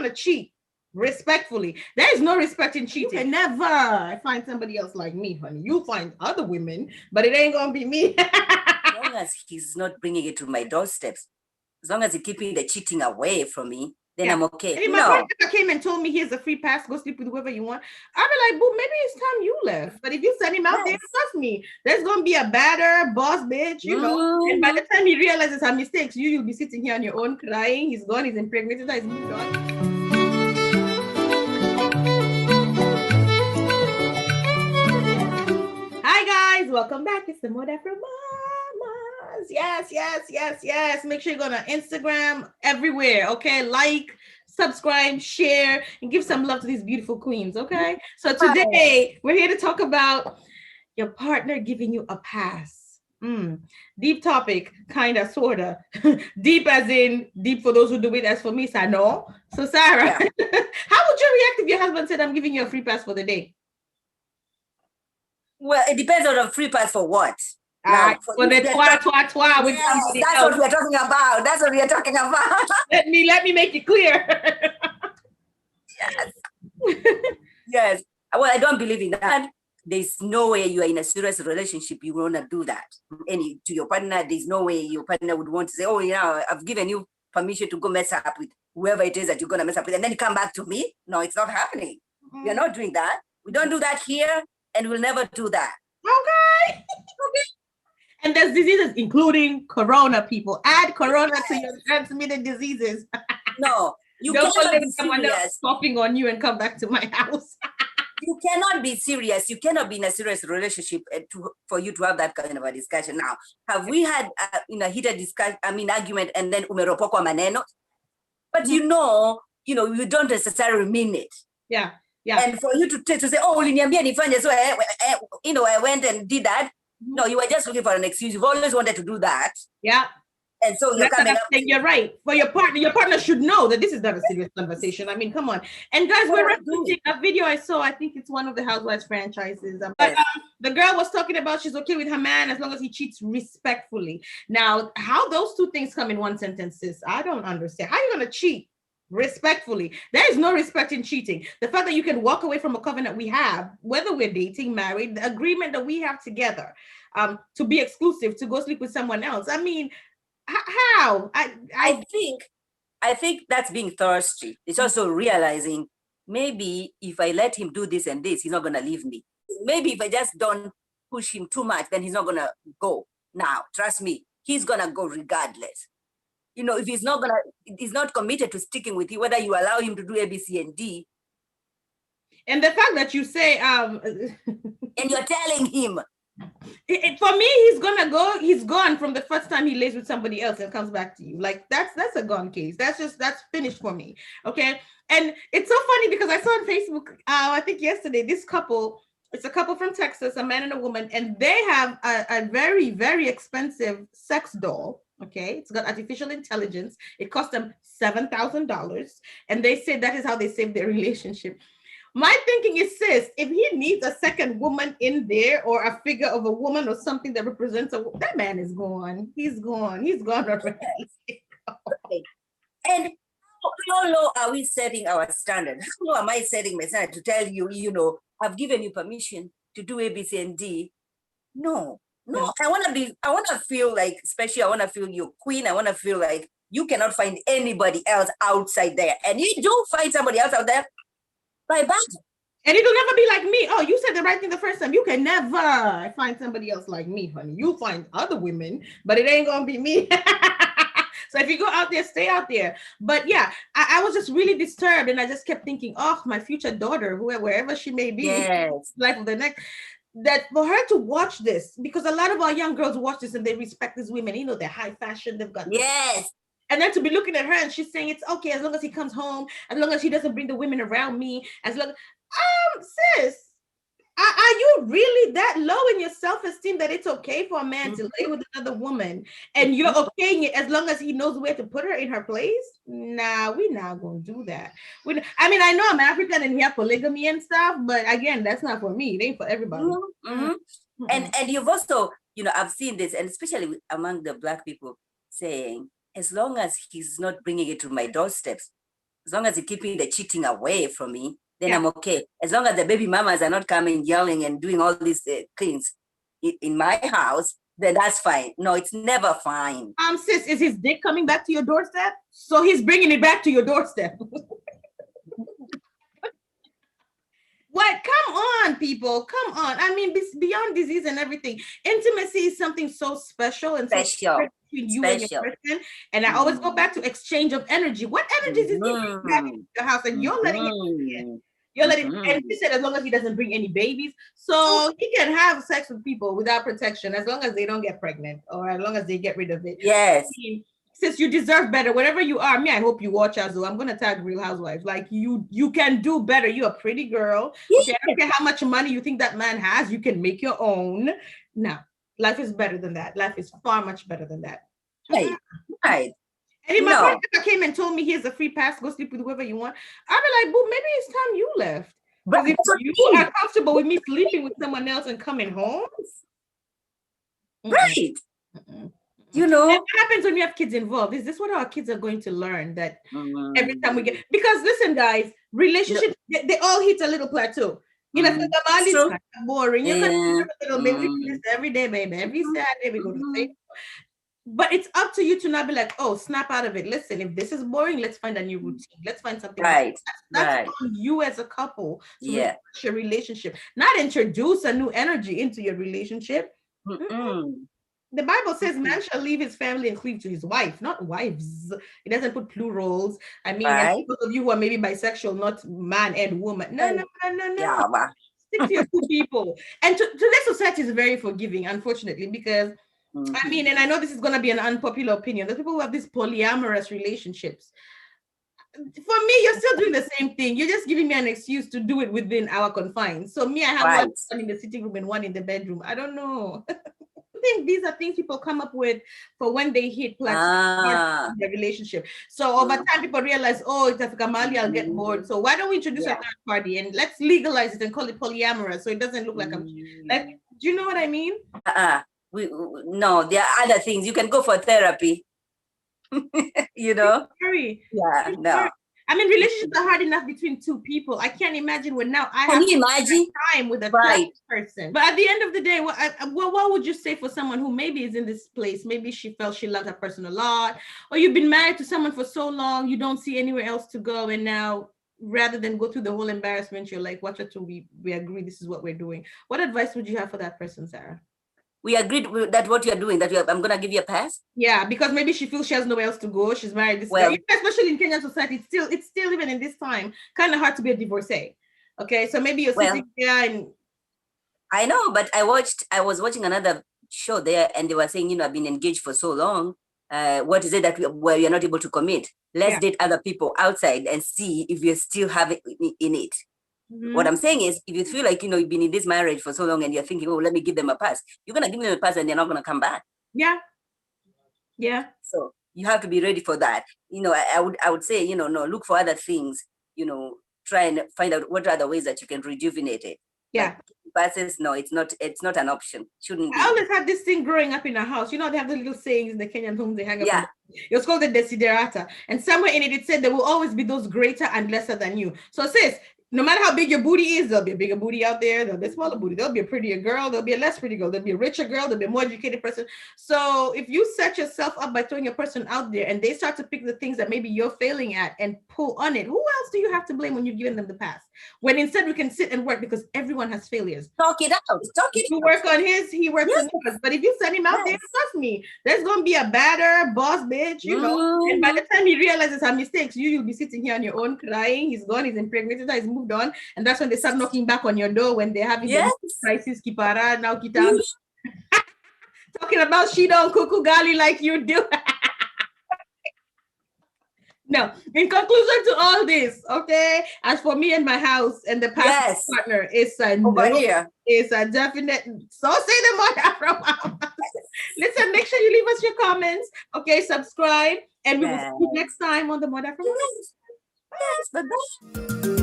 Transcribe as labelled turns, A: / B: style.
A: gonna cheat respectfully? There is no respect in cheating. You can never find somebody else like me, honey. You'll find other women, but it ain't gonna be me.
B: As long as he's not bringing it to my doorsteps, as long as he's keeping the cheating away from me, then I'm okay.
A: And if my partner came and told me here's a free pass, go sleep with whoever you want, I'd be like, boo, maybe it's time you left. But if you send him out there, trust me, there's gonna be a badder boss bitch, you know. And by the time he realizes her mistakes, you'll be sitting here on your own crying. He's gone, he's impregnated, he's moved on. Hi guys, welcome back. It's the Mother from Mamas. Yes. Make sure you go on Instagram, everywhere, okay? Like, subscribe, share, and give some love to these beautiful queens, okay? So today, we're here to talk about your partner giving you a pass. Deep topic, kind of, sort of. Deep as in, deep for those who do it, as for me, I know. So Sarah, how would you react if your husband said, I'm giving you a free pass for the day?
B: Well, it depends on a free pass for what.
A: Now, for the twa with
B: somebody else. What we're talking about. That's what we're talking about.
A: Let me make it clear.
B: Yes. Well, I don't believe in that. There's no way you are in a serious relationship you want to do that. To your partner, there's no way your partner would want to say, oh, yeah, I've given you permission to go mess up with whoever it is that you're going to mess up with, and then you come back to me. No, it's not happening. We're not doing that. We don't do that here, and we'll never do that.
A: Okay. And there's diseases, including corona, people. Add corona to your transmitted diseases.
B: No, you
A: don't
B: cannot
A: let someone else coughing on you and come back to my house.
B: You cannot be serious. You cannot be in a serious relationship for you to have that kind of a discussion. Now, have we had heated discussion? Argument, and then umeropokwa maneno. But you don't necessarily mean it.
A: Yeah.
B: And for you to say, oh, uliniambia nifanye, so I went and did that. No, you were just looking for an excuse. You've always wanted to do that.
A: Yeah.
B: And so you're coming up.
A: You're right. For your partner should know that this is not a serious conversation. I mean, come on. And guys, we're referencing a video I saw. I think it's one of the Housewives franchises. But the girl was talking about she's okay with her man as long as he cheats respectfully. Now, how those two things come in one sentence, sis, I don't understand. How are you going to cheat respectfully? There is no respect in cheating. The fact that you can walk away from a covenant we have, whether we're dating, married, the agreement that we have together, to be exclusive, to go sleep with someone else. I mean, how?
B: I think that's being thirsty. It's also realizing maybe if I let him do this and this, he's not going to leave me. Maybe if I just don't push him too much, then he's not going to go. Now, trust me, he's going to go regardless. If he's not committed to sticking with you, whether you allow him to do A, B, C, and D.
A: And the fact that you say,
B: and you're telling him.
A: For me, he's gone from the first time he lays with somebody else and comes back to you. Like that's a gone case. That's finished for me. Okay. And it's so funny because I saw on Facebook, I think yesterday, this couple, it's a couple from Texas, a man and a woman, and they have a very, very expensive sex doll. Okay, it's got artificial intelligence. It cost them $7,000, and they said that is how they saved their relationship. My thinking is, sis, if he needs a second woman in there or a figure of a woman or something that represents that man is gone. He's gone. He's gone already.
B: And how low are we setting our standard? How low am I setting my standard to tell you, I've given you permission to do A, B, C, and D? No. I want to feel like, especially I want to feel your queen. I want to feel like you cannot find anybody else outside there. And you do find somebody else out there, bye-bye.
A: And it'll never be like me. Oh, you said the right thing the first time. You can never find somebody else like me, honey. You'll find other women, but it ain't going to be me. So if you go out there, stay out there. But yeah, I was just really disturbed. And I just kept thinking, oh, my future daughter, wherever she may be,
B: yes.
A: Life of the next. That for her to watch this, because a lot of our young girls watch this and they respect these women, they're high fashion, they've got
B: yes.
A: And then to be looking at her and she's saying it's okay as long as he comes home, as long as he doesn't bring the women around me, as long sis, are you really that low in your self-esteem that it's okay for a man to lay with another woman and you're okaying it as long as he knows where to put her in her place? Nah, we're not gonna do that. I know I'm African and we have polygamy and stuff, but again, that's not for me. It ain't for everybody.
B: And you've also, I've seen this, and especially among the Black people saying, as long as he's not bringing it to my doorsteps, as long as you're keeping the cheating away from me, then I'm okay. As long as the baby mamas are not coming yelling and doing all these things in my house, then that's fine. No, it's never fine.
A: Sis, is his dick coming back to your doorstep? So he's bringing it back to your doorstep. What? Come on, people. Come on. I mean, beyond disease and everything, intimacy is something so special and
B: special
A: between you and your person. And I always go back to exchange of energy. What energies is he bringing back into your house? And you're letting it in. You're letting, and he said as long as he doesn't bring any babies, so he can have sex with people without protection as long as they don't get pregnant or as long as they get rid of it.
B: Yes.
A: I mean, since you deserve better, whatever you are, me, I hope you watch us. I'm gonna tag Real Housewives. Like you can do better. You're a pretty girl. Okay, I don't care how much money you think that man has. You can make your own. No, life is better than that. Life is far much better than that.
B: Right. Right.
A: And if my partner came and told me here's a free pass, go sleep with whoever you want, I'd be like, boo, maybe it's time you left. Because if you are comfortable with me sleeping with someone else and coming home,
B: right? You know,
A: and what happens when you have kids involved? Is this what our kids are going to learn? That every time we get, because listen, guys, relationships they all hit a little plateau. You know, for Gamali, it's kind of boring. You can have a little bit. We do this every day, baby. Every Saturday we go to sleep. But it's up to you to not be like, oh, snap out of it. Listen, if this is boring, let's find a new routine. Let's find something.
B: Right.
A: That's on you as a couple to
B: your
A: relationship, not introduce a new energy into your relationship. The Bible says man shall leave his family and cleave to his wife, not wives. It doesn't put plurals. I mean, those of you who are maybe bisexual, not man and woman. No.
B: Yeah,
A: stick to your two people. And today's society is very forgiving, unfortunately, because I mean, and I know this is going to be an unpopular opinion. The people who have these polyamorous relationships, for me, you're still doing the same thing. You're just giving me an excuse to do it within our confines. So me, I have one in the sitting room and one in the bedroom. I don't know. I think these are things people come up with for when they hit plateau in their relationship. So over time, people realize, oh, it's Africa Mali, I'll get bored. So why don't we introduce a third party and let's legalize it and call it polyamorous so it doesn't look like I'm like, do you know what I mean?
B: No, there are other things. You can go for therapy. You know? No.
A: I mean, relationships are hard enough between two people. I can't imagine when now I
B: have
A: time with a third person. But at the end of the day, what would you say for someone who maybe is in this place? Maybe she felt she loved her person a lot, or you've been married to someone for so long, you don't see anywhere else to go, and now rather than go through the whole embarrassment, you're like, watch it till we agree this is what we're doing. What advice would you have for that person, Sarah?
B: We agreed that what you're doing, I'm going to give you a pass?
A: Yeah, because maybe she feels she has nowhere else to go. She's married this guy. Especially in Kenyan society, it's still even in this time, kind of hard to be a divorcee. Okay, so maybe you're sitting there and...
B: I know, but I was watching another show there and they were saying, you know, I've been engaged for so long. What is it that where you're not able to commit? Let's date other people outside and see if you still have it in it. What I'm saying is, if you feel like, you know, you've been in this marriage for so long and you're thinking, oh, let me give them a pass, you're going to give them a pass and they're not going to come back.
A: Yeah.
B: So you have to be ready for that. You know, I would say, you know, no, look for other things, you know, try and find out what are the ways that you can rejuvenate it.
A: Yeah.
B: Passes, no, it's not an option. Shouldn't be.
A: I always had this thing growing up in a house. You know, they have the little sayings in the Kenyan homes they hang up. Yeah. It was called the desiderata. And somewhere in it said there will always be those greater and lesser than you. So it says, no matter how big your booty is, there'll be a bigger booty out there. There'll be a smaller booty. There'll be a prettier girl. There'll be a less pretty girl. There'll be a richer girl. There'll be a more educated person. So if you set yourself up by throwing a person out there and they start to pick the things that maybe you're failing at and pull on it, who else do you have to blame when you've given them the pass? When instead we can sit and work because everyone has failures.
B: Talk it out.
A: You work on his, he works on yours. But if you send him out there, trust me, there's going to be a badder boss bitch, you know. And by the time he realizes her mistakes, you'll be sitting here on your own crying. He's gone, he's impregnated, he's moved on. And that's when they start knocking back on your door when they're having the crisis. Kipara, now kita. Talking about she don't cuckoo gali like you do. No, in conclusion to all this, okay, as for me and my house and the past partner, it's a it's a definite, so say the mother from our house. Listen, make sure you leave us your comments, okay, subscribe, and we will see you next time on the Mother from our house.
B: Bye-bye.